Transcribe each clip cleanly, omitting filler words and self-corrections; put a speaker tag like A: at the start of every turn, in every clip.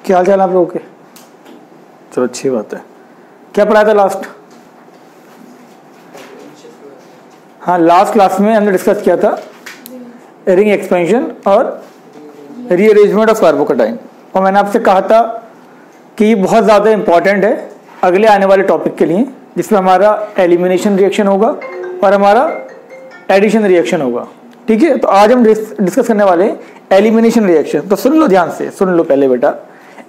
A: क्या हाल चाल आप लोगों के? चलो अच्छी बात है। क्या पढ़ाया था लास्ट? हाँ, लास्ट क्लास में हमने डिस्कस किया था रिंग एक्सपेंशन और रीअरेंजमेंट ऑफ कार्बोकैटायन, और मैंने आपसे कहा था कि ये बहुत ज़्यादा इंपॉर्टेंट है अगले आने वाले टॉपिक के लिए, जिसमें हमारा एलिमिनेशन रिएक्शन होगा और हमारा एडिशन रिएक्शन होगा। ठीक है, तो आज हम डिस्कस करने वाले एलिमिनेशन रिएक्शन। तो सुन लो ध्यान से, सुन लो पहले बेटा।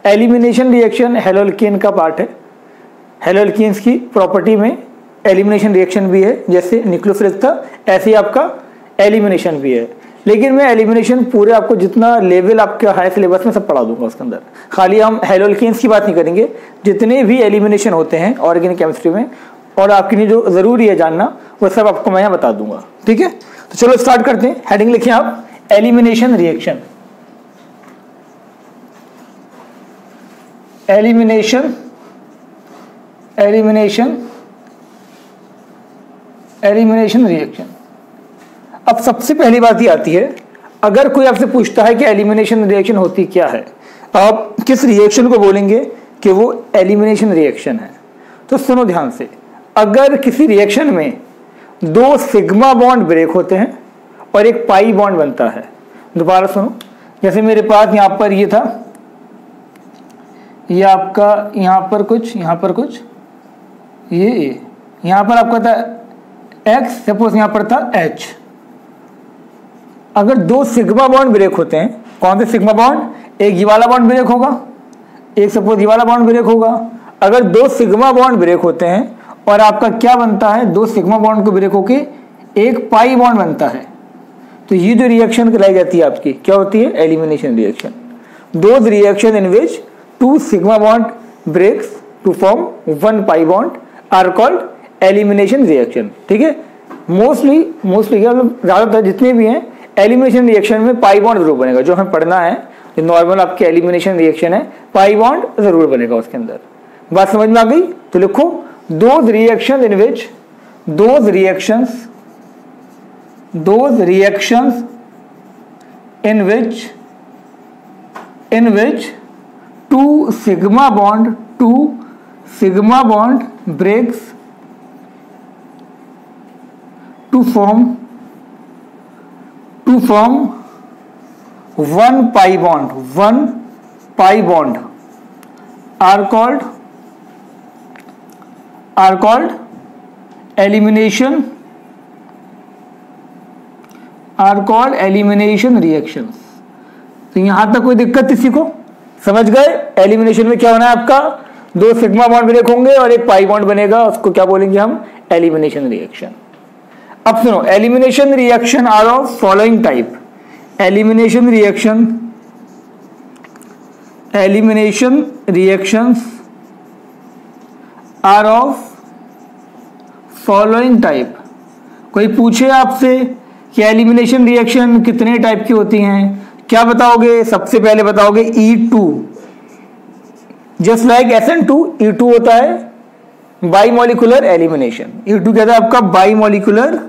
A: एलिमिनेशन रिएक्शन हेलोल्केन का पार्ट है। हेलोल्केन्स की प्रॉपर्टी में एलिमिनेशन रिएक्शन भी है, जैसे न्यूक्लियोफिलिक था ऐसे ही आपका एलिमिनेशन भी है। लेकिन मैं एलिमिनेशन पूरे आपको जितना लेवल आपके हाई सिलेबस में सब पढ़ा दूंगा उसके अंदर। खाली हम हेलोल्केन्स की बात नहीं करेंगे, जितने भी एलिमिनेशन होते हैं ऑर्गेनिक केमिस्ट्री में और आपके लिए जो ज़रूरी है जानना वो सब आपको मैं यहाँ बता दूंगा। ठीक है, तो चलो स्टार्ट करते हैं। हेडिंग लिखिए आप, एलिमिनेशन रिएक्शन। Elimination reaction. अब सबसे पहली बात ये आती है, अगर कोई आपसे पूछता है कि एलिमिनेशन रिएक्शन होती क्या है, आप किस रिएक्शन को बोलेंगे कि वो एलिमिनेशन रिएक्शन है? तो सुनो ध्यान से, अगर किसी रिएक्शन में दो सिग्मा बॉन्ड ब्रेक होते हैं और एक पाई बॉन्ड बनता है। दोबारा सुनो, जैसे मेरे पास यहाँ पर ये था, ये आपका यहाँ पर कुछ, ये यहाँ पर आपका था X, सपोज यहाँ पर था H। अगर दो सिग्मा बॉन्ड ब्रेक होते हैं, कौन से सिग्मा बॉन्ड? एक ये वाला बॉन्ड ब्रेक होगा, एक सपोज ये वाला बॉन्ड ब्रेक होगा। अगर दो सिग्मा बॉन्ड ब्रेक होते हैं और आपका क्या बनता है, दो सिग्मा बॉन्ड को ब्रेक होके एक पाई बॉन्ड बनता है, तो ये जो रिएक्शन कहलाई जाती है आपकी क्या होती है? Elimination reaction. Those reaction in which two sigma bond breaks to form one pi bond are called elimination reaction. ठीक है, मोस्टली ज्यादातर जितने भी हैं एलिमिनेशन रिएक्शन में पाई बॉन्ड जरूर बनेगा। जो हमें पढ़ना है, जो नॉर्मल आपके एलिमिनेशन रिएक्शन है, पाई बॉन्ड जरूर बनेगा उसके अंदर। बात समझ में आ गई? तो लिखो, those reaction in which two sigma bond breaks to form one pi bond are called elimination reactions। तो यहां तक कोई दिक्कत किसी को? समझ गए? एलिमिनेशन में क्या होना है आपका? दो सिग्मा बॉन्ड ब्रेक होंगे और एक पाई बॉन्ड बनेगा, उसको क्या बोलेंगे हम? Elimination reaction. अब सुनो, elimination reaction are of following type. Elimination reactions are of following type. कोई पूछे आपसे कि एलिमिनेशन रिएक्शन कितने टाइप की होती हैं, क्या बताओगे? सबसे पहले बताओगे E2, just like SN2। E2 होता है बाईमोलिकुलर एलिमिनेशन। E2 कहता है आपका बाईमोलिकुलर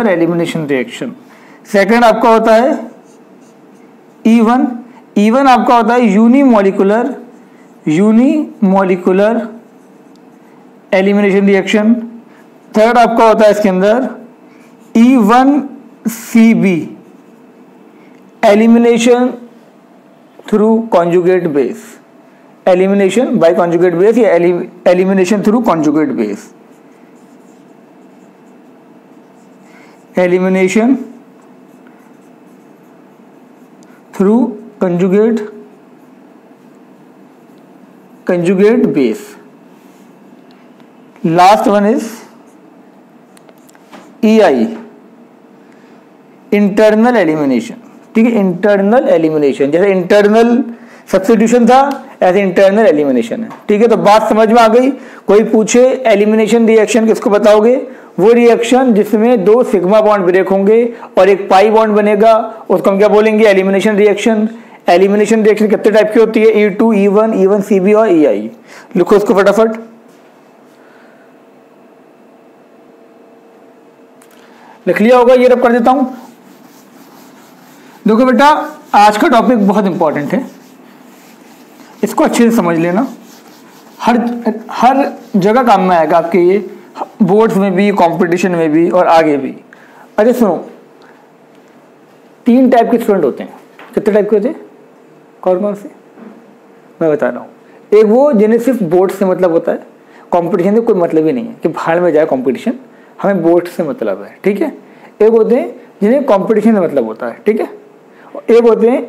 A: एलिमिनेशन रिएक्शन। सेकंड आपका होता है E1 आपका होता है यूनिमोलिकुलर एलिमिनेशन रिएक्शन। थर्ड आपका होता है इसके अंदर E1CB elimination through conjugate base, elimination by conjugate base या elimination through conjugate base, elimination through conjugate base। last one is EI, internal elimination. ठीक है, इंटरनल एलिमिनेशन, जैसे इंटरनल सब्स्टिट्यूशन था ऐसे इंटरनल एलिमिनेशन है। ठीक है, तो बात समझ में आ गई? कोई पूछे एलिमिनेशन रिएक्शन किसको बताओगे? वो रिएक्शन जिसमें दो सिग्मा बॉन्ड ब्रेक होंगे और एक पाई बॉन्ड बनेगा, उसको हम क्या बोलेंगे? Elimination reaction. एलिमिनेशन रिएक्शन कितने टाइप की होती है? E2, E1, E1CB और EI। लिखो इसको फटाफट। लिख लिया होगा, ये रब कर देता हूं। देखो बेटा, आज का टॉपिक बहुत इंपॉर्टेंट है, इसको अच्छे से समझ लेना, हर जगह काम में आएगा आपके, ये बोर्ड्स में भी, कंपटीशन में भी और आगे भी। अरे सुनो, 3 टाइप के स्टूडेंट होते हैं। कितने टाइप के होते हैं? कौन कौन से? मैं बता रहा हूँ। एक वो जिन्हें सिर्फ बोर्ड से मतलब होता है, कंपटीशन से कोई मतलब ही नहीं है कि भाड़ में जाए कंपटीशन, हमें बोर्ड से मतलब है, ठीक है। एक होते हैं जिन्हें कंपटीशन से मतलब होता है, ठीक है। एक होते हैं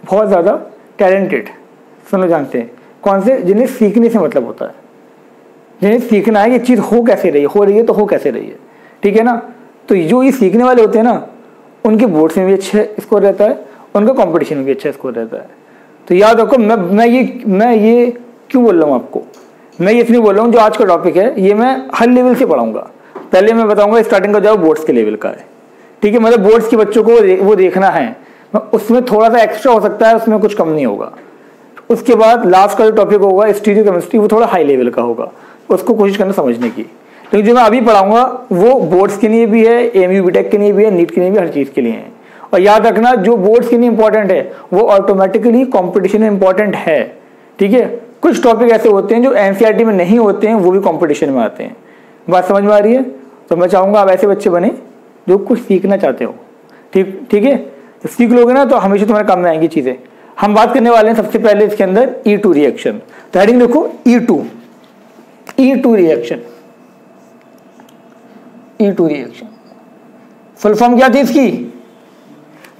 A: बहुत ज़्यादा टैलेंटेड, सुनो जानते हैं कौन से, जिन्हें सीखने से मतलब होता है, जिन्हें सीखना है कि चीज़ हो कैसे रही है, हो रही है तो हो कैसे रही है, ठीक है ना। तो जो ये सीखने वाले होते हैं ना, उनके बोर्ड्स में भी अच्छा स्कोर रहता है, उनका कंपटीशन में भी अच्छा स्कोर रहता है। तो याद रखो, मैं ये क्यों बोल रहा हूँ आपको, मैं ये इसलिए बोल रहा हूँ, जो आज का टॉपिक है ये मैं हर लेवल से पढ़ाऊंगा। पहले मैं बताऊंगा स्टार्टिंग का जो बोर्ड्स के लेवल का है, ठीक है, मतलब बोर्ड्स के बच्चों को वो देखना है, उसमें थोड़ा सा एक्स्ट्रा हो सकता है, उसमें कुछ कम नहीं होगा। उसके बाद लास्ट का जो टॉपिक होगा स्टीरियो केमिस्ट्री, वो थोड़ा हाई लेवल का होगा, उसको कोशिश करना समझने की। लेकिन जो मैं अभी पढ़ाऊंगा वो बोर्ड्स के लिए भी है, एमयू बीटेक के लिए भी है, नीट के लिए भी, हर चीज़ के लिए है। और याद रखना, जो बोर्ड्स के लिए इंपॉर्टेंट है वो ऑटोमेटिकली कॉम्पिटिशन में इंपॉर्टेंट है, ठीक है। कुछ टॉपिक ऐसे होते हैं जो एनसीईआरटी में नहीं होते हैं, वो भी कॉम्पिटिशन में आते हैं। बात समझ में आ रही है? तो मैं चाहूँगा आप ऐसे बच्चे बने जो कुछ सीखना चाहते हो, ठीक है। तो सीख लोगे ना तो हमेशा तुम्हारे काम में आएंगी चीज़ें। हम बात करने वाले हैं सबसे पहले इसके अंदर E2 रिएक्शन। तो हेडिंग देखो, E2 reaction. E2 reaction full form क्या थी इसकी?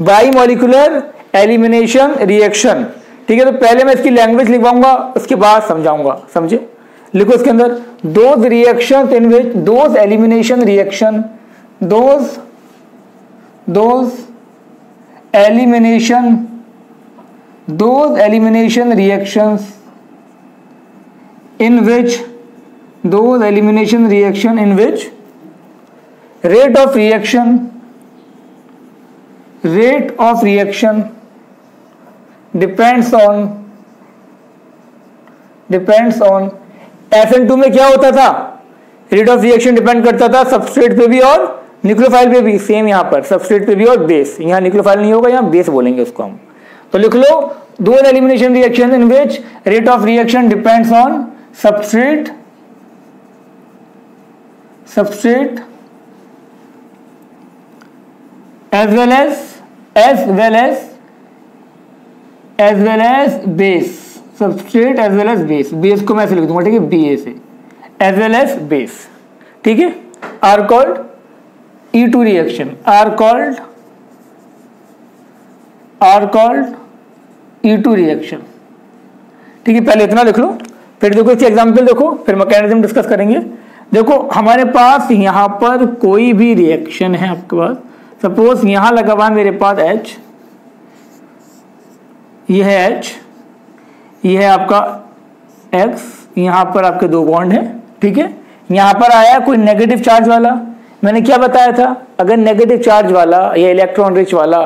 A: बाई मॉलिक्यूलर एलिमिनेशन रिएक्शन, ठीक है। तो पहले मैं इसकी लैंग्वेज लिखवाऊंगा, उसके बाद समझाऊंगा, समझे। लिखो इसके अंदर, those reaction in which those elimination reaction, those elimination reactions in which rate of reaction depends on SN2 में क्या होता था? रेट ऑफ रिएक्शन डिपेंड करता था सबस्ट्रेट पे भी और न्यूक्लियोफाइल पे भी। सेम यहाँ पर सबस्ट्रेट पे भी और बेस, यहाँ न्यूक्लियोफाइल नहीं होगा, यहाँ बेस बोलेंगे उसको हम। तो लिख लो, दो elimination reaction in which rate of reaction depends on substrate as well as base, substrate as well as base. Base को मैं ऐसे लिख दूंगा, ठीक है, BA से, एज वेल एज बेस, ठीक है। Are called E2 reaction, are called E2 reaction, ठीक है। पहले इतना लिख लो, फिर देखो इसके एग्जाम्पल देखो, फिर मैकेनिज्म डिस्कस करेंगे। देखो हमारे पास यहाँ पर कोई भी रिएक्शन है आपके पास, सपोज यहां लगा हुआ मेरे पास H, ये है H, ये है आपका X, यहां पर आपके 2 बॉन्ड है, ठीक है। यहां पर आया कोई नेगेटिव चार्ज वाला, मैंने क्या बताया था, अगर नेगेटिव चार्ज वाला या इलेक्ट्रॉन रिच वाला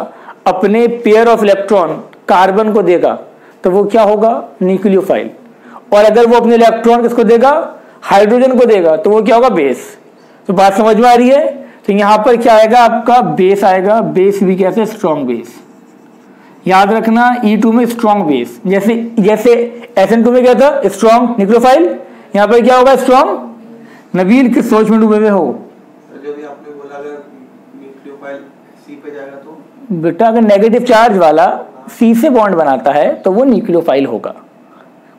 A: अपने पेयर ऑफ इलेक्ट्रॉन कार्बन को देगा तो वो क्या होगा? न्यूक्लियोफाइल। और अगर वो अपने इलेक्ट्रॉन किसको देगा? हाइड्रोजन को देगा, तो वो क्या होगा? बेस। तो बात समझ में आ रही है? तो यहां पर क्या आएगा? आपका बेस आएगा। बेस भी कैसे? Strong base. याद रखना, E2 में स्ट्रॉन्ग बेस, जैसे SN2 में क्या था? Strong nucleophile. यहां पर क्या होगा? स्ट्रॉन्ग। नबील किस सोच में डूबे हुए हो?
B: जो भी आपने बोला, अगर न्यूक्लियोफाइल C पे जाएगा तो
A: बेटा, अगर नेगेटिव चार्ज वाला C से बॉन्ड बनाता है तो वो न्यूक्लियोफाइल होगा,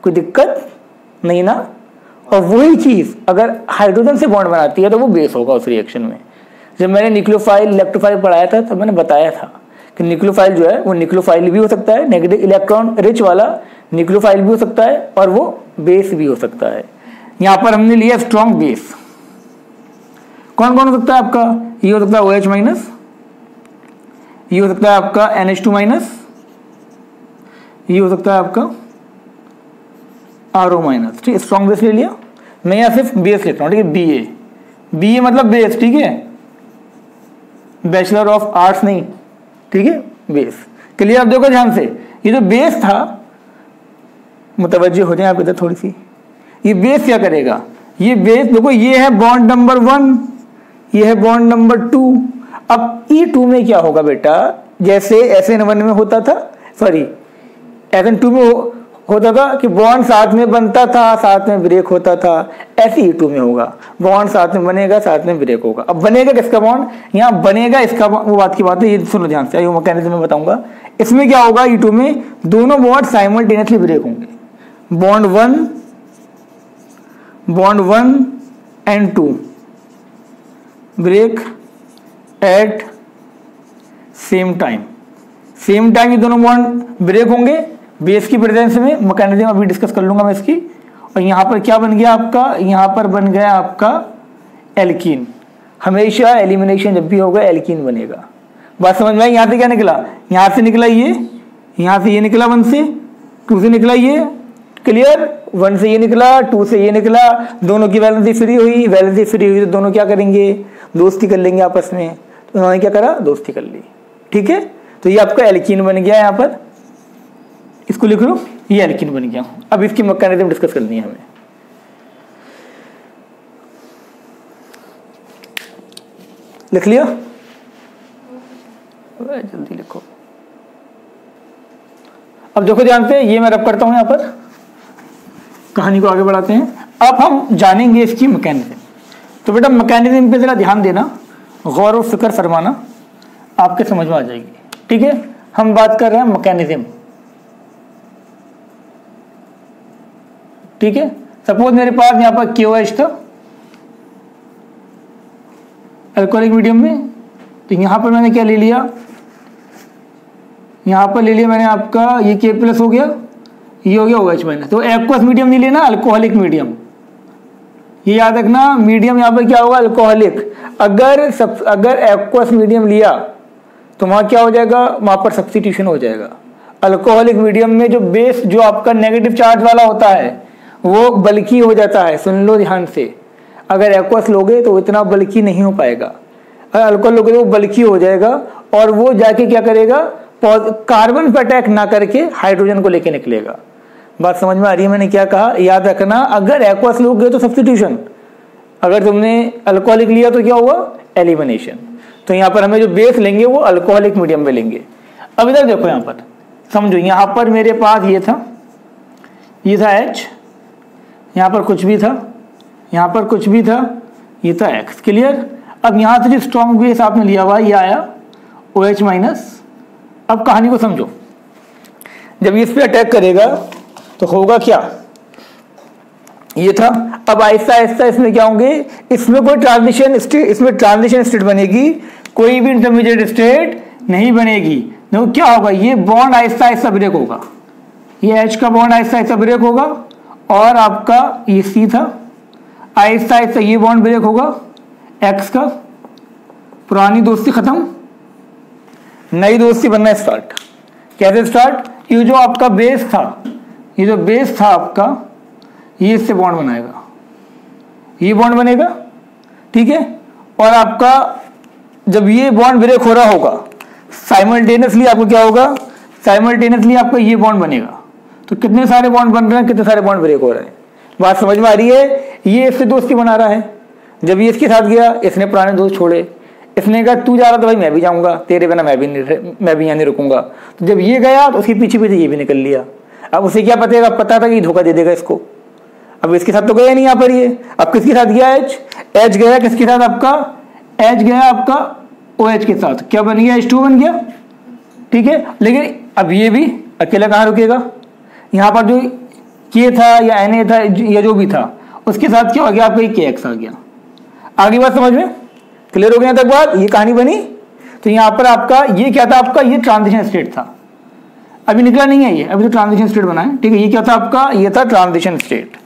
A: कोई दिक्कत नहीं ना। और वही चीज अगर हाइड्रोजन से बॉन्ड बनाती है तो वो बेस होगा उस रिएक्शन में। जब मैंने न्यूक्लियोफाइल इलेक्ट्रोफाइल पढ़ाया था तब मैंने बताया था कि न्यूक्लियोफाइल जो है वो न्यूक्लियोफाइल भी हो सकता है, नेगेटिव इलेक्ट्रॉन रिच वाला न्यूक्लियोफाइल भी हो सकता है, और वो बेस भी हो सकता है। यहां पर हमने लिया स्ट्रॉन्ग बेस। कौन कौन हो सकता है आपका? ये हो सकता है OH माइनस, ये हो सकता है आपका NH2 माइनस, ये हो सकता है आपका RO माइनस। ठीक है, स्ट्रॉन्ग बेस ले लिया। मैं यहाँ सिर्फ बेस लिख रहा हूँ, ठीक है, BA मतलब बेस, ठीक है, बैचलर ऑफ आर्ट्स नहीं, ठीक है, बेस। क्लियर? आप देखो ध्यान से, ये जो बेस था, मुतवज्जे हो जाए आप इधर थोड़ी सी, ये बेस क्या करेगा? ये बेस देखो, ये है बॉन्ड नंबर 1, ये है बॉन्ड नंबर 2, अब E2 में क्या होगा बेटा, जैसे SN1 में होता था, सॉरी SN2 में होता था कि बॉन्ड साथ में बनता था, साथ में ब्रेक होता था, ऐसे E2 में होगा, बॉन्ड साथ में बनेगा, साथ में ब्रेक होगा। अब बनेगा किसका बॉन्ड, यहाँ बनेगा इसका, वो बात की बात है, ये सुनो ध्यान से, मैकेनिज्म में बताऊंगा। इसमें क्या होगा, E2 में दोनों बॉन्ड साइमल्टेनियसली ब्रेक होंगे, bond 1 and 2 break at same time ये दोनों बॉन्ड ब्रेक होंगे बेस की प्रेजेंस में। मैकेनिज्म अभी डिस्कस कर लूंगा मैं इसकी। और यहाँ पर क्या बन गया आपका, यहाँ पर बन गया आपका एल्कीन। हमेशा एलिमिनेशन जब भी होगा एल्कीन बनेगा। बात समझ में आई। यहाँ से क्या निकला, यहाँ से निकला ये, यहाँ से ये निकला 1 से, 2 से निकला ये, क्लियर। 1 से ये निकला, 2 से ये निकला, दोनों की वैलेंसी फ्री हुई, तो दोनों क्या करेंगे, दोस्ती कर लेंगे आपस में। तो उन्होंने क्या करा, दोस्ती कर ली, ठीक है। तो ये आपका एल्कीन बन गया, यहाँ पर इसको लिख लो, ये एल्कीन बन गया। अब इसकी मैकेनिज्म डिस्कस करनी है हमें। लिख लिया, जल्दी लिखो। अब देखो ध्यान से, ये मैं रब करता हूं, यहाँ पर कहानी को आगे बढ़ाते हैं। अब हम जानेंगे इसकी मैकेनिज्म। तो बेटा मैकेनिज्म पे जरा ध्यान देना, गौर और फिक्र फरमाना, आपके समझ में आ जाएगी, ठीक है। हम बात कर रहे हैं मैकेनिज्म, ठीक है। सपोज मेरे पास यहाँ पर KOH था अल्कोहलिक मीडियम में, तो यहाँ पर मैंने क्या ले लिया, यहाँ पर ले लिया मैंने आपका ये K+ हो गया, ये हो गया OH माइनस। तो एक्वस मीडियम नहीं लेना, अल्कोहलिक मीडियम, ये याद रखना। मीडियम यहाँ पर क्या होगा, अल्कोहलिक। अगर एक्वस मीडियम लिया तो वहाँ क्या हो जाएगा, वहाँ पर सब्स्टिट्यूशन हो जाएगा। अल्कोहलिक मीडियम में जो बेस, जो आपका नेगेटिव चार्ज वाला होता है, वो बल्कि हो जाता है। सुन लो ध्यान से, अगर एक्वस लोगे तो इतना बल्कि नहीं हो पाएगा, अगर अल्कोहल लोगे तो वो बल्कि हो जाएगा, और वो जाके क्या करेगा, कार्बन पर अटैक ना करके हाइड्रोजन को लेके निकलेगा। बात समझ में आ रही है मैंने क्या कहा, याद रखना। अगर एक्वस लोगे तो सब्स्टिट्यूशन, अगर तुमने अल्कोहलिक लिया तो क्या हुआ, एलिमिनेशन। तो यहाँ पर हमें जो बेस लेंगे वो अल्कोहलिक मीडियम में लेंगे। अब इधर देखो, यहाँ पर समझो, यहाँ पर मेरे पास ये था H, यहाँ पर कुछ भी था, यहाँ पर कुछ भी था, ये था X, क्लियर। अब यहाँ से जो स्ट्रॉन्ग बेस आपने लिया हुआ ये आया OH माइनस। अब कहानी को समझो, जब इस पे अटैक करेगा तो होगा क्या, ये था। अब आहिस्ता आहिस्ता इसमें क्या होंगे, इसमें कोई ट्रांजिशन स्टेट, इसमें ट्रांजिशन स्टेट बनेगी, कोई भी इंटरमीडिएट स्टेट नहीं बनेगी। देखो क्या होगा, ये बॉन्ड आहिस्ता आहिस्ता ब्रेक होगा, ये H का बॉन्ड आहिस्ता आहिस्ता ब्रेक होगा, और आपका ये C था, आहिस्ता आहिस्ता ये बॉन्ड ब्रेक होगा, X का, पुरानी दोस्ती खत्म, नई दोस्ती बनना स्टार्ट। कैसे स्टार्ट, ये जो आपका बेस था, ये जो बेस था आपका, ये इससे बॉन्ड बनाएगा, ये बॉन्ड बनेगा, ठीक है। और आपका जब ये बॉन्ड ब्रेक हो रहा होगा, साइमल्टेनियसली आपको क्या होगा, साइमल्टेनियसली आपका ये बॉन्ड बनेगा। तो कितने सारे बॉन्ड बन रहे हैं, कितने सारे बॉन्ड ब्रेक हो रहे हैं, बात समझ में आ रही है। ये इससे दोस्ती बना रहा है, जब ये इसके साथ गया, इसने पुराने दोस्त छोड़े, इसने कहा तू जा रहा तो भाई मैं भी जाऊंगा, तेरे बिना मैं भी यहाँ नहीं रुकूंगा। तो जब ये गया तो उसके पीछे पीछे ये भी निकल लिया। अब उसे क्या पता था कि धोखा दे देगा इसको। अब इसके साथ तो गया नहीं यहाँ पर ये, अब किसके साथ गया, H गया किसके साथ, आपका H गया आपका OH के साथ, क्या बन गया, H2 बन गया, ठीक है। लेकिन अब ये भी अकेला कहाँ रुकेगा, यहाँ पर जो K था या Na था या जो भी था, उसके साथ क्या हो गया, आपका KX आ गया। आगे बात समझ में क्लियर हो गया तक बात, ये कहानी बनी। तो यहाँ पर आपका ये क्या था, आपका ये ट्रांजिशन स्टेट था, अभी निकला नहीं है ये, अभी तो ट्रांजिशन स्टेट बना है, ठीक है। ये क्या था आपका, ये था ट्रांजिशन स्टेट।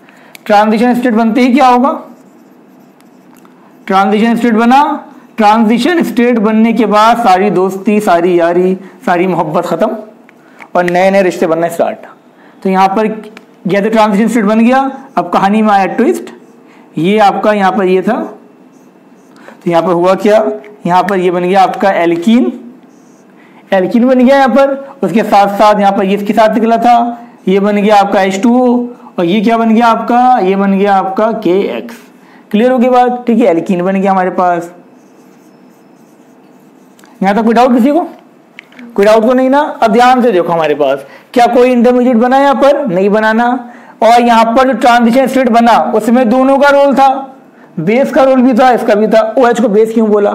A: ट्रांजिशन स्टेट बनते ही क्या होगा, ट्रांजिशन स्टेट बना, ट्रांजिशन स्टेट बनने के बाद सारी दोस्ती, सारी यारी, सारी मोहब्बत खत्म, और नए नए रिश्ते बनना स्टार्ट। तो यहाँ पर गया तो ट्रांजिशन स्टेट बन गया। अब कहानी में आया ट्विस्ट, ये आपका यहाँ पर ये था, तो यहाँ पर हुआ क्या, यहाँ पर ये बन गया आपका एल्कीन, एल्कीन बन गया यहाँ पर। उसके साथ साथ यहाँ पर ये इसके साथ निकला था, ये बन गया आपका H2O, और ये क्या बन गया आपका, ये बन गया आपका KX। क्लियर हो गई बात, ठीक है। एल्कीन बन गया हमारे पास, यहाँ तक कोई डाउट किसी को? कोई डाउट तो नहीं ना? अब ध्यान से देखो, हमारे पास क्या कोई इंटरमीडिएट बना यहाँ पर? नहीं बनाना। और यहाँ पर जो ट्रांजिशन स्टेट बना उसमें दोनों का रोल था, बेस का रोल भी था, इसका भी था। OH को बेस क्यों बोला?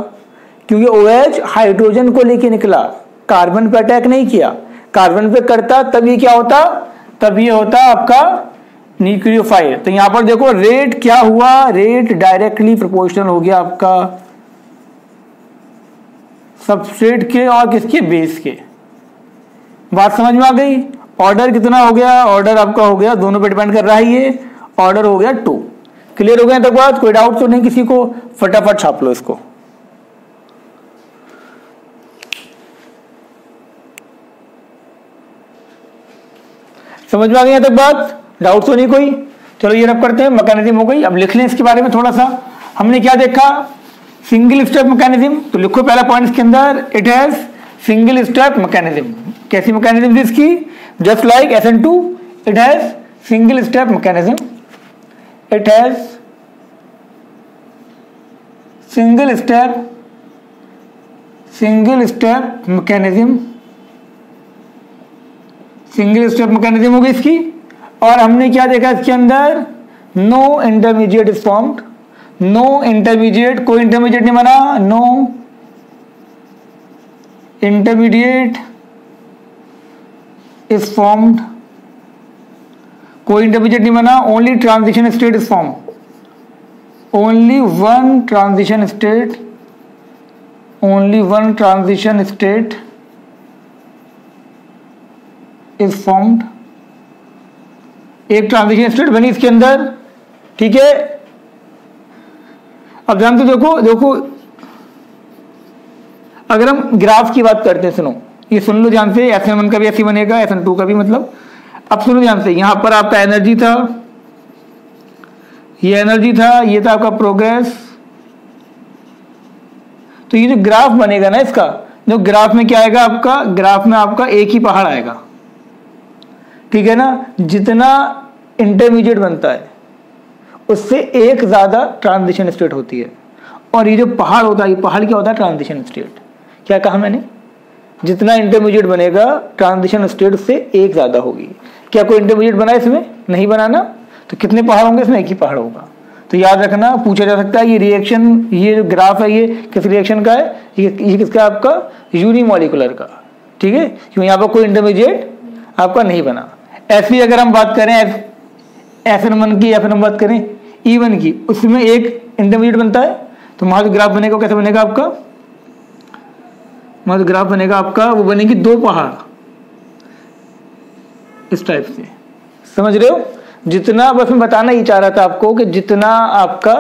A: क्योंकि OH हाइड्रोजन को लेके निकला, कार्बन पे अटैक नहीं किया। कार्बन पे करता तब ये क्या होता? तब ये होता आपका न्यूक्लियोफाइल। तो यहां पर देखो रेट क्या हुआ? रेट डायरेक्टली प्रोपोर्शनल हो गया आपका सबस्ट्रेट के और किसके? बेस के। बात समझ में आ गई? ऑर्डर कितना हो गया? ऑर्डर आपका हो गया, दोनों पे डिपेंड कर रहा है ये, ऑर्डर हो गया 2। क्लियर हो गया तक बात? कोई डाउट तो नहीं किसी को? फटाफट छाप लो इसको। समझ में आ गई तक बात? डाउट तो नहीं कोई? चलो ये रब करते हैं, मैकेनिज्म हो गई। अब लिख लें इसके बारे में थोड़ा सा। हमने क्या देखा? Single step mechanism. तो लिखो पहला पॉइंट इसके अंदर, it has single step mechanism. कैसी मैकेनिज्म थी इसकी? Just like SN2, it has single step mechanism. It has single step mechanism. Single step mechanism हो गई इसकी। और हमने क्या देखा इसके अंदर? No intermediate is formed. No intermediate, कोई इंटरमीडिएट नहीं बना। नो इंटरमीडिएट इज फॉर्म्ड, कोई इंटरमीडिएट नहीं बना। Only transition state is form, only one transition state, only one transition state is formed. एक ट्रांजिशन स्टेट बनी इसके अंदर, ठीक है। अब ध्यान से देखो अगर हम ग्राफ की बात करते हैं, सुनो ये सुन लो ध्यान से। SN1 का भी ऐसी बनेगा, SN2 का भी, मतलब अब सुनो ध्यान से। यहां पर आपका एनर्जी था, ये एनर्जी था, ये था आपका प्रोग्रेस। तो ये जो ग्राफ बनेगा ना इसका, जो ग्राफ में क्या आएगा आपका? ग्राफ में आपका एक ही पहाड़ आएगा, ठीक है ना। जितना इंटरमीडिएट बनता है उससे एक ज्यादा ट्रांजिशन स्टेट होती है। और ये जो पहाड़ होता है, ये पहाड़ क्या होता है? Transition state. क्या कहा मैंने? जितना इंटरमीडिएट बनेगा ट्रांजिशन स्टेट उससे एक ज्यादा होगी। क्या कोई इंटरमीडिएट बना इसमें? नहीं बनाना। तो कितने पहाड़ होंगे इसमें? एक ही पहाड़ होगा। तो याद रखना, पूछा जा सकता है ये रिएक्शन, ये जो ग्राफ है ये किस रिएक्शन का है? ये किसका? आपका यूनिमॉलिकुलर का, ठीक है। क्यों? यहाँ पर कोई इंटरमीडिएट आपका नहीं बना। ऐसी अगर हम बात करें SN1 की, या फिर हम बात करें E1 की, उसमें एक इंटरमीडिएट बनता है। तो वहां जो ग्राफ बनेगा कैसे बनेगा आपका? वहां जो ग्राफ बनेगा आपका, वो बनेगी 2 पहाड़ इस टाइप से। समझ रहे हो? जितना, बस मैं बताना ही चाह रहा था आपको कि जितना आपका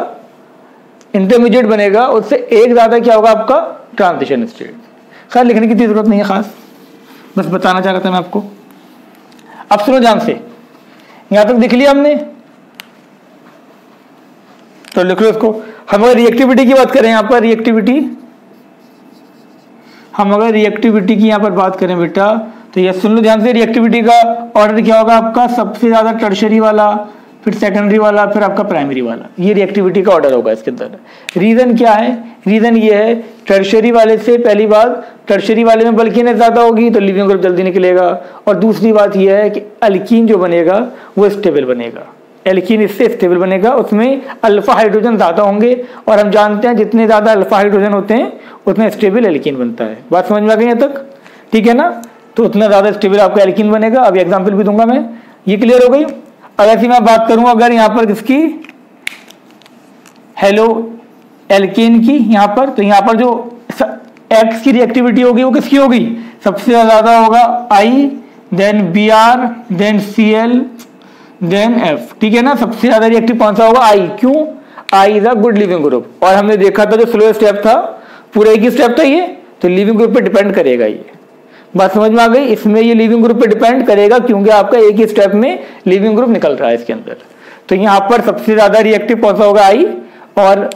A: इंटरमीडिएट बनेगा उससे एक ज्यादा क्या होगा आपका? Transition state. खैर लिखने की जरूरत नहीं है खास, बस बताना चाह रहा था मैं आपको। अब सुनो ध्यान से, यहां तक देख लिया हमने, तो लिख लो इसको। हम अगर रिएक्टिविटी की बात करें, यहां पर रिएक्टिविटी, हम अगर रिएक्टिविटी की यहां पर बात करें बेटा, तो ये सुन लो ध्यान से। रिएक्टिविटी का ऑर्डर क्या होगा आपका? सबसे ज्यादा टर्शरी वाला, फिर सेकेंडरी वाला, फिर आपका प्राइमरी वाला। ये रिएक्टिविटी का ऑर्डर होगा इसके अंदर। रीजन क्या है? रीजन ये है, टर्शरी वाले से पहली बात, टर्शरी वाले में बल्किनेस ज्यादा होगी तो लीविंग ग्रुप जल्दी निकलेगा। और दूसरी बात यह है कि अल्कीन जो बनेगा वो स्टेबल बनेगा। एल्कीन इससे स्टेबल बनेगा, उसमें अल्फा हाइड्रोजन ज्यादा होंगे। और हम जानते हैं जितने ज्यादा अल्फा हाइड्रोजन होते हैं उतने स्टेबल एल्कीन बनता है। बात समझ में आ गई यहाँ तक? ठीक है ना। तो उतना ज्यादा स्टेबल आपका एल्कीन बनेगा। अब एग्जांपल भी दूंगा मैं, ये क्लियर हो गई। अगर ऐसी मैं बात करूं अगर यहाँ पर किसकी, हेलो एल्केन की, यहाँ पर, तो यहाँ पर जो एक्स की रिएक्टिविटी होगी वो किसकी होगी? सबसे ज्यादा होगा I, then Br, then Cl, then F। ठीक है ना। सबसे ज्यादा रिएक्टिव कौन सा होगा? आई। क्यों? I is a good leaving group. और हमने देखा था जो स्लो स्टेप था, पूरा एक ही स्टेप था ये, तो लिविंग ग्रुप पे डिपेंड करेगा ये। बात समझ में आ गई? इसमें ये लिविंग ग्रुप पे डिपेंड करेगा क्योंकि आपका एक ही स्टेप में लिविंग ग्रुप निकल रहा है इसके अंदर। तो यहाँ पर सबसे ज्यादा रिएक्टिव कौन सा होगा? आई। और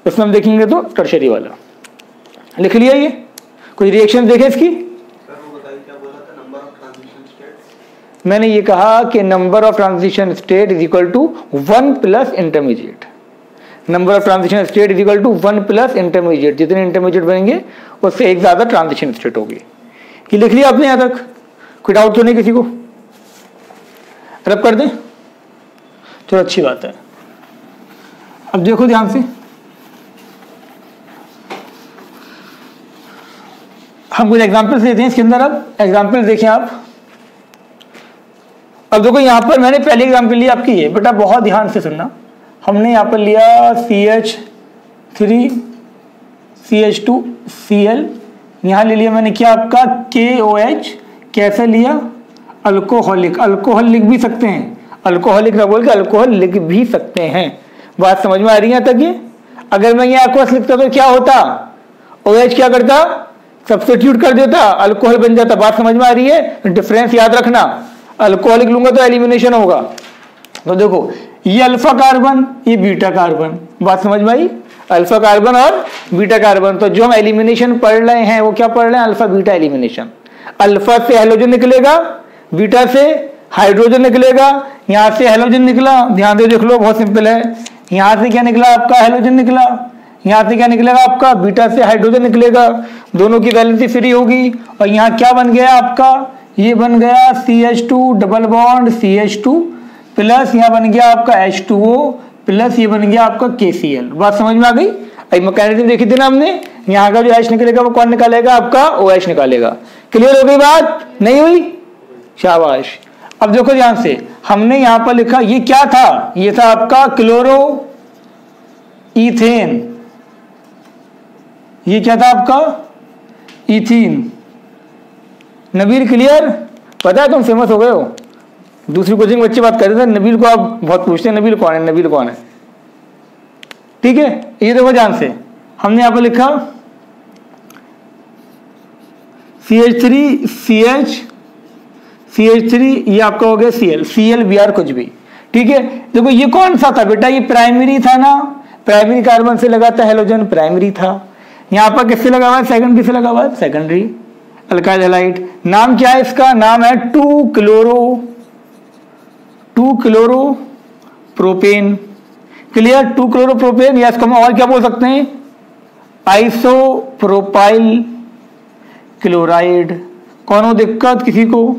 A: उसमें हम देखेंगे तो टर्शरी वाला। लिख लिया ये? कोई रिएक्शन देखे इसकी? मैंने ये कहा कि number of transition state is equal to 1 plus intermediate. Number of transition state is equal to 1 plus intermediate, जितने इंटरमीडिएट बनेंगे उससे एक ज़्यादा ट्रांजिशन स्टेट होगी। ये लिख लिया आपने यहाँ तक, कोई डाउट तो नहीं किसी को? रब कर दें, चलो अच्छी बात है। अब देखो ध्यान से, हम कुछ एग्जाम्पल्स लेते हैं इसके अंदर। अब एग्जाम्पल देखें आप। अब देखो यहाँ पर मैंने पहली एग्जाम्पल ली आपकी, ये बेटा बहुत ध्यान से सुनना। हमने यहाँ पर लिया CH3 CH2 Cl, यहाँ ले लिया मैंने क्या आपका KOH। कैसे लिया? अल्कोहलिक। अल्कोहल लिख भी सकते हैं, अल्कोहलिक ना बोल के अल्कोहल लिख भी सकते हैं। बात समझ में आ रही है तक? ये अगर मैं ये aqueous लिखता तो क्या होता? OH क्या करता? सब्स्टिट्यूट कर देता, अल्कोहल बन जाता। बात समझ में आ रही है? डिफरेंस याद रखना, अल्कोहलिक लूंगा तो एलिमिनेशन होगा। तो देखो ये अल्फा कार्बन, ये बीटा कार्बन, बात समझ में आई? अल्फा कार्बन और बीटा कार्बन। तो जो हम एलिमिनेशन पढ़ रहे हैं वो क्या पढ़ रहे हैं? Alpha beta elimination. अल्फा से हेलोजन निकलेगा, बीटा से हाइड्रोजन निकलेगा। यहां से हेलोजन निकला, ध्यान से देख लो, बहुत सिंपल है। यहां से क्या निकला आपका? हेलोजन निकला। यहां से क्या निकलेगा आपका? बीटा से हाइड्रोजन निकलेगा। दोनों की वैलेंसी फ्री होगी। और यहाँ क्या बन गया आपका? ये बन गया CH2 double bond CH2 plus यहाँ बन गया आपका H2O प्लस ये बन गया आपका KCl। बात समझ में आ गई? अभी मैकेनिज्म देखी थी ना हमने, यहाँ का जो H निकलेगा वो कौन निकालेगा? आपका OH निकालेगा। क्लियर हो गई बात? नहीं हुई? शाबाश। अब देखो ध्यान से, हमने यहाँ पर लिखा, ये क्या था? ये था आपका क्लोरो इथेन। ये क्या था आपका? इथीन। नबील क्लियर? पता है तुम फेमस हो गए हो, दूसरी कोचिंग बच्चे बात कर रहे थे, नबील को आप बहुत पूछते हैं, नबील कौन है, नबील कौन है? ठीक है, ये देखो ध्यान से, हमने यहां पर लिखा CH3 CH3, ये आपका हो गया Cl Br कुछ भी। ठीक है, देखो ये कौन सा था बेटा? ये प्राइमरी था ना, प्राइमरी कार्बन से लगा था हेलोजन, प्राइमरी था। यहां पर किससे लगा हुआ है? सेकेंडरी से लगा हुआ है, सेकेंडरी अल्काइल हैलाइड। नाम क्या है इसका? नाम है 2 chloro propane. Clear? 2 chloro propane, या इसको हम और क्या बोल सकते हैं? Isopropyl chloride. कौन हो दिक्कत किसी को?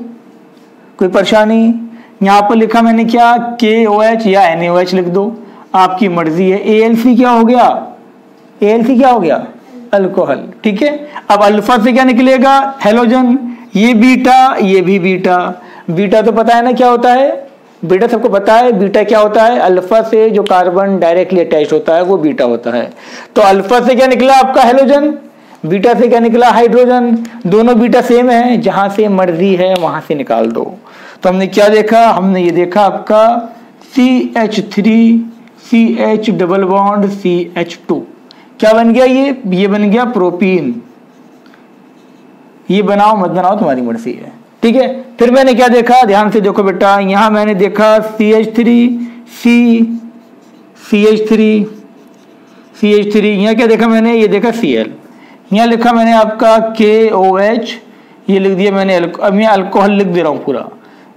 A: कोई परेशानी? यहां पर लिखा मैंने क्या? KOH या NaOH लिख दो, आपकी मर्जी है। ALC क्या हो गया? ALC क्या हो गया? अल्कोहल। ठीक है, अब अल्फा से क्या निकलेगा? हेलोजन। ये बीटा, ये भी बीटा। बीटा तो पता है ना क्या होता है? बीटा सबको पता है, बीटा क्या होता है? अल्फा से जो कार्बन डायरेक्टली अटैच होता है वो बीटा होता है। तो अल्फा से क्या निकला आपका? हेलोजन। बीटा से क्या निकला? हाइड्रोजन। दोनों बीटा सेम है, जहां से मर्जी है वहां से निकाल दो। तो हमने क्या देखा? हमने ये देखा आपका CH3 CH double bond CH2 क्या बन गया? ये बन गया प्रोपीन। ये बनाओ मत बनाओ तुम्हारी मर्जी है। ठीक है, फिर मैंने क्या देखा? ध्यान से देखो बेटा, यहां मैंने देखा CH3 यहां क्या देखा मैंने? ये देखा Cl। यहां लिखा मैंने आपका KOH, ये लिख दिया मैंने, अब मैं अल्कोहल लिख दे रहा हूं पूरा।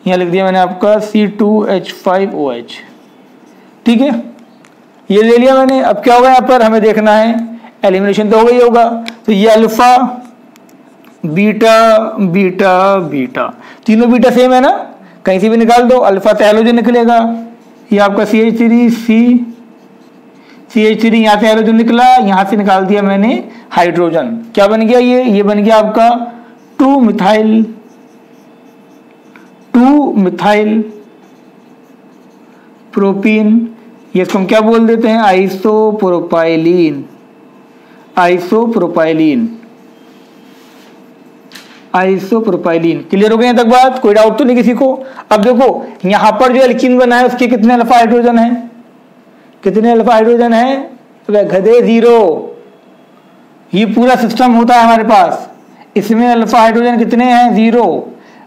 A: यहां लिख दिया मैंने आपका C2H5OH। ठीक है, ये ले लिया मैंने। अब क्या होगा यहाँ पर? हमें देखना है, एलिमिनेशन तो हो गई होगा। तो ये अल्फा बीटा बीटा बीटा, तीनों बीटा सेम है ना, कहीं से भी निकाल दो। अल्फा से हेलोजन निकलेगा, ये आपका CH3 यहाँ से हेलोजन निकला, यहाँ से निकाल दिया मैंने हाइड्रोजन। क्या बन गया? ये बन गया आपका 2 मिथाइल प्रोपीन। ये इसको हम क्या बोल देते हैं? आइसोप्रोपाइलीन। क्लियर हो गए तक बात? कोई डाउट तो नहीं किसी को? अब देखो यहां पर जो एल्कीन बना है उसके कितने अल्फा हाइड्रोजन है? कितने अल्फा हाइड्रोजन है? गधे 0। ये पूरा सिस्टम होता है हमारे पास। इसमें अल्फा हाइड्रोजन कितने हैं? 0।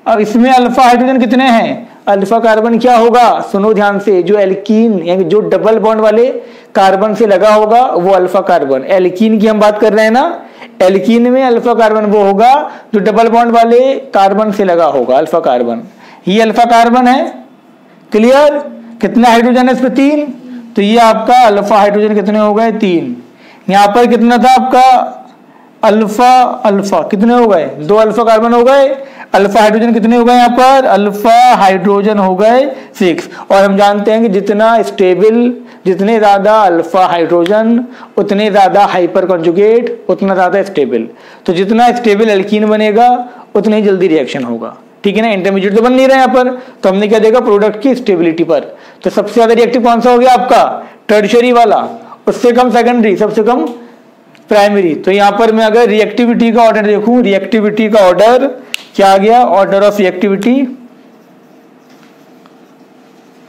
A: अब इसमें अल्फा हाइड्रोजन कितने हैं? अल्फा कार्बन क्या होगा? सुनो ध्यान से, जो एल्कीन यानी जो डबल बॉन्ड वाले कार्बन से लगा होगा वो अल्फा कार्बन। एल्कीन की हम बात कर रहे हैं ना, एल्कीन में अल्फा कार्बन वो होगा जो डबल बॉन्ड वाले कार्बन से लगा होगा, अल्फा कार्बन। ये अल्फा कार्बन है। क्लियर? कितना हाइड्रोजन है इसमें? 3। तो ये आपका अल्फा हाइड्रोजन कितने हो गए 3। यहाँ पर कितना था आपका अल्फा अल्फा कितने हो गए 2 अल्फा कार्बन हो गए। अल्फा हाइड्रोजन कितने हो गए यहाँ पर अल्फा हाइड्रोजन हो गए 6। और हम जानते हैं कि जितने ज्यादा अल्फा हाइड्रोजन उतने ज्यादा हाइपर कॉन्जुगेट उतना ज्यादा स्टेबल। तो जितना स्टेबल एल्कीन बनेगा उतनी ही जल्दी रिएक्शन होगा, ठीक है ना। इंटरमीडिएट तो बन नहीं रहा यहाँ पर, तो हमने क्या देखा प्रोडक्ट की स्टेबिलिटी पर। तो सबसे ज्यादा रिएक्टिव कौन सा हो गया आपका टर्शियरी वाला, उससे कम सेकेंडरी, सबसे कम प्राइमरी। तो यहाँ पर मैं अगर रिएक्टिविटी का ऑर्डर देखूं, रिएक्टिविटी का ऑर्डर क्या आ गया, order of reactivity,